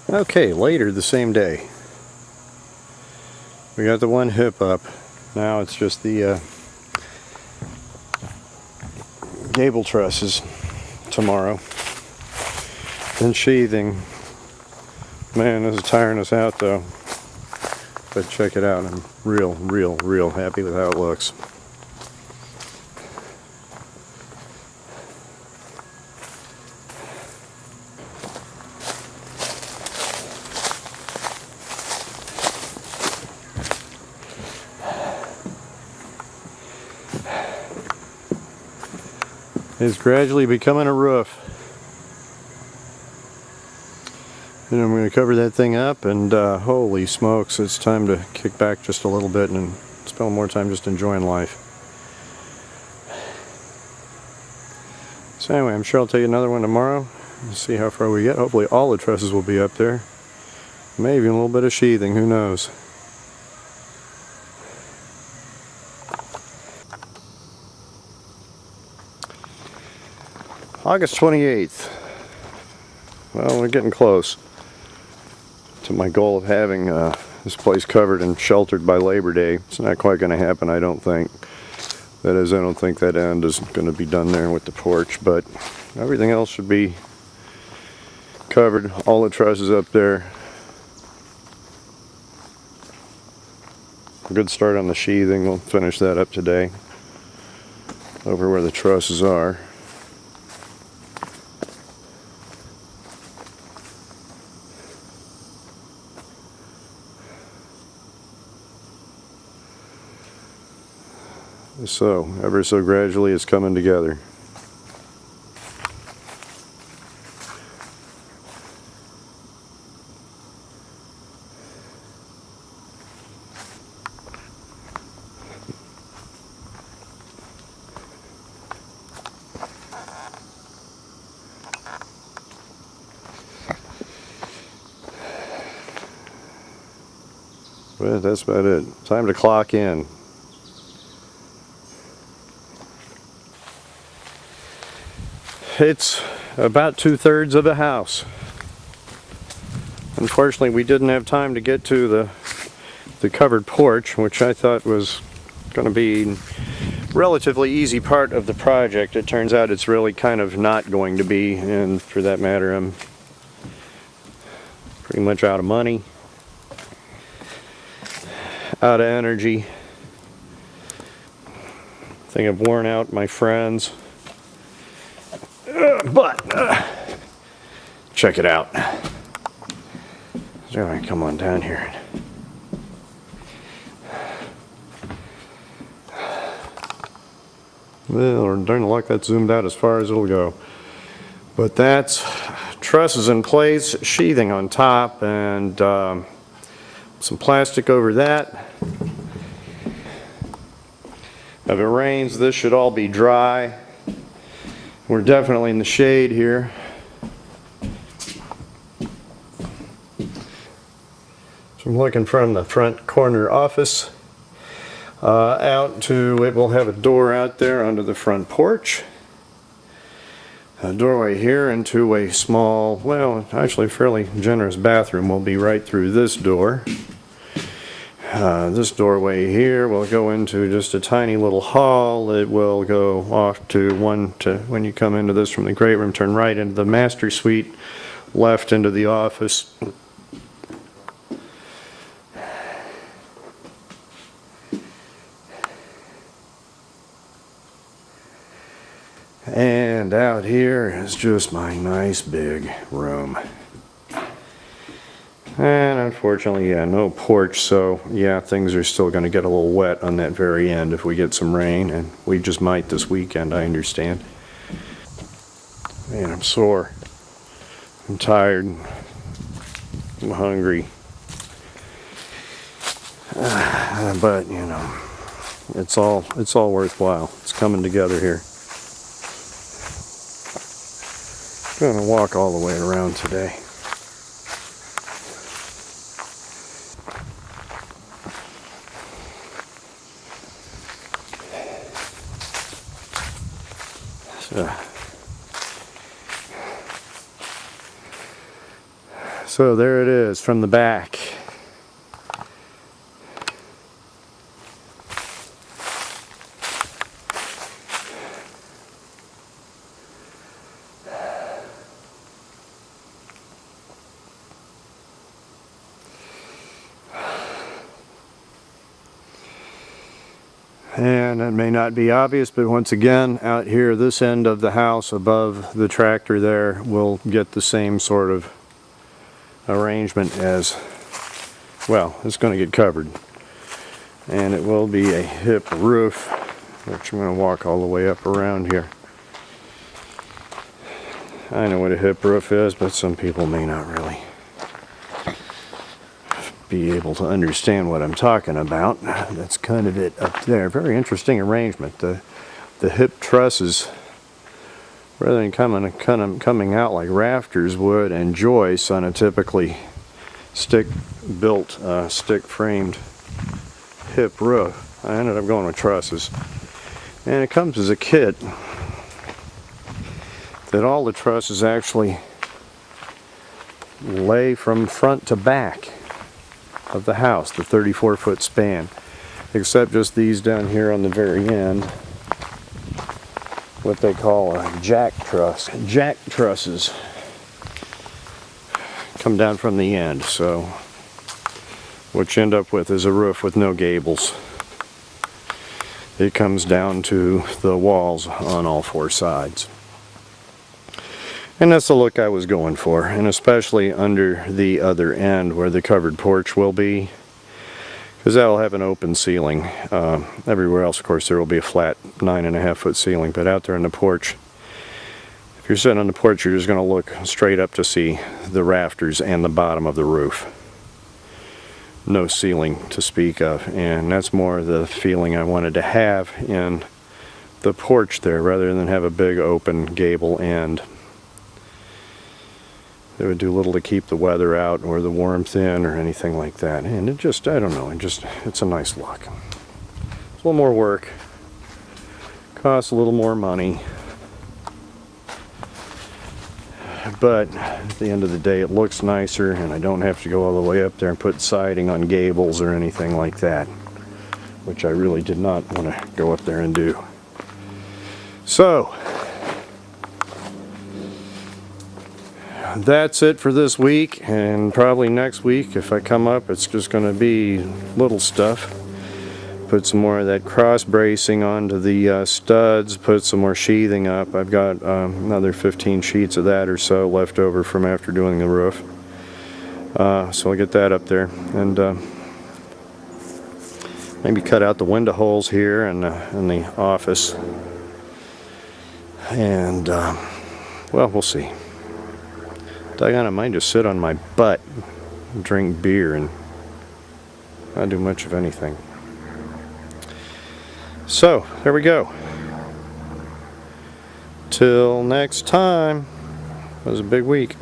Okay, later the same day. We got the one hip up. Now it's just the gable trusses tomorrow. Then sheathing. Man, this is tiring us out though. But check it out. I'm real happy with how it looks. It's gradually becoming a roof. And I'm going to cover that thing up, and holy smokes, it's time to kick back just a little bit and spend more time just enjoying life. So anyway, I'm sure I'll take another one tomorrow and see how far we get. Hopefully all the trusses will be up there. Maybe a little bit of sheathing, who knows. August 28th. Well, we're getting close to my goal of having this place covered and sheltered by Labor Day. It's not quite going to happen, I don't think. That is, I don't think that end is going to be done there with the porch, but everything else should be covered. All the trusses up there. A good start on the sheathing. We'll finish that up today over where the trusses are. So, ever so gradually it's coming together. But that's about it. Time to clock in. It's about 2/3 of the house. Unfortunately, we didn't have time to get to the covered porch, which I thought was going to be relatively easy part of the project. It turns out it's really kind of not going to be, and for that matter, I'm pretty much out of money, out of energy. I think I've worn out my friends. But check it out. So come on down here. Well, darn luck that zoomed out as far as it'll go. But that's trusses in place, sheathing on top, and some plastic over that. If it rains, this should all be dry. We're definitely in the shade here. So I'm looking from the front corner office out to, it will have a door out there under the front porch. A doorway here into a small, well, actually fairly generous bathroom will be right through this door. This doorway here will go into just a tiny little hall. It will go off to when you come into this from the great room, turn right into the master suite, left into the office. And out here is just my nice big room. And unfortunately, yeah, no porch, so yeah, things are still going to get a little wet on that very end if we get some rain, and we just might this weekend, I understand. Man, I'm sore. I'm tired. I'm hungry. But, you know, it's all worthwhile. It's coming together here. I'm going to walk all the way around today. So there it is from the back. And it may not be obvious, but once again, out here, this end of the house above the tractor there will get the same sort of arrangement as, well, it's going to get covered. And it will be a hip roof, which I'm going to walk all the way up around here. I know what a hip roof is, but some people may not really be able to understand what I'm talking about. That's kind of it up there. Very interesting arrangement. The hip trusses, rather than coming out like rafters would and joists on a typically stick-built, stick-framed hip roof, I ended up going with trusses. And it comes as a kit that all the trusses actually lay from front to back of the house, the 34-foot span, except just these down here on the very end, what they call a jack truss. Jack trusses come down from the end, so what you end up with is a roof with no gables. It comes down to the walls on all four sides. And that's the look I was going for, and especially under the other end where the covered porch will be, because that will have an open ceiling. Everywhere else, of course, there will be a flat 9.5-foot ceiling, but out there on the porch, if you're sitting on the porch, you're just going to look straight up to see the rafters and the bottom of the roof. No ceiling to speak of, and that's more the feeling I wanted to have in the porch there, rather than have a big open gable end. It would do little to keep the weather out or the warmth in or anything like that. And it just, I don't know, it's a nice look. It's a little more work. Costs a little more money. But at the end of the day, it looks nicer, and I don't have to go all the way up there and put siding on gables or anything like that, which I really did not want to go up there and do. So, that's it for this week, and probably next week if I come up it's just going to be little stuff. Put some more of that cross bracing onto the studs, put some more sheathing up. I've got another 15 sheets of that or so left over from after doing the roof, so I'll get that up there, and maybe cut out the window holes here in the office, and well, we'll see. Doggone, I might just sit on my butt and drink beer and not do much of anything. So, there we go. Till next time. It was a big week.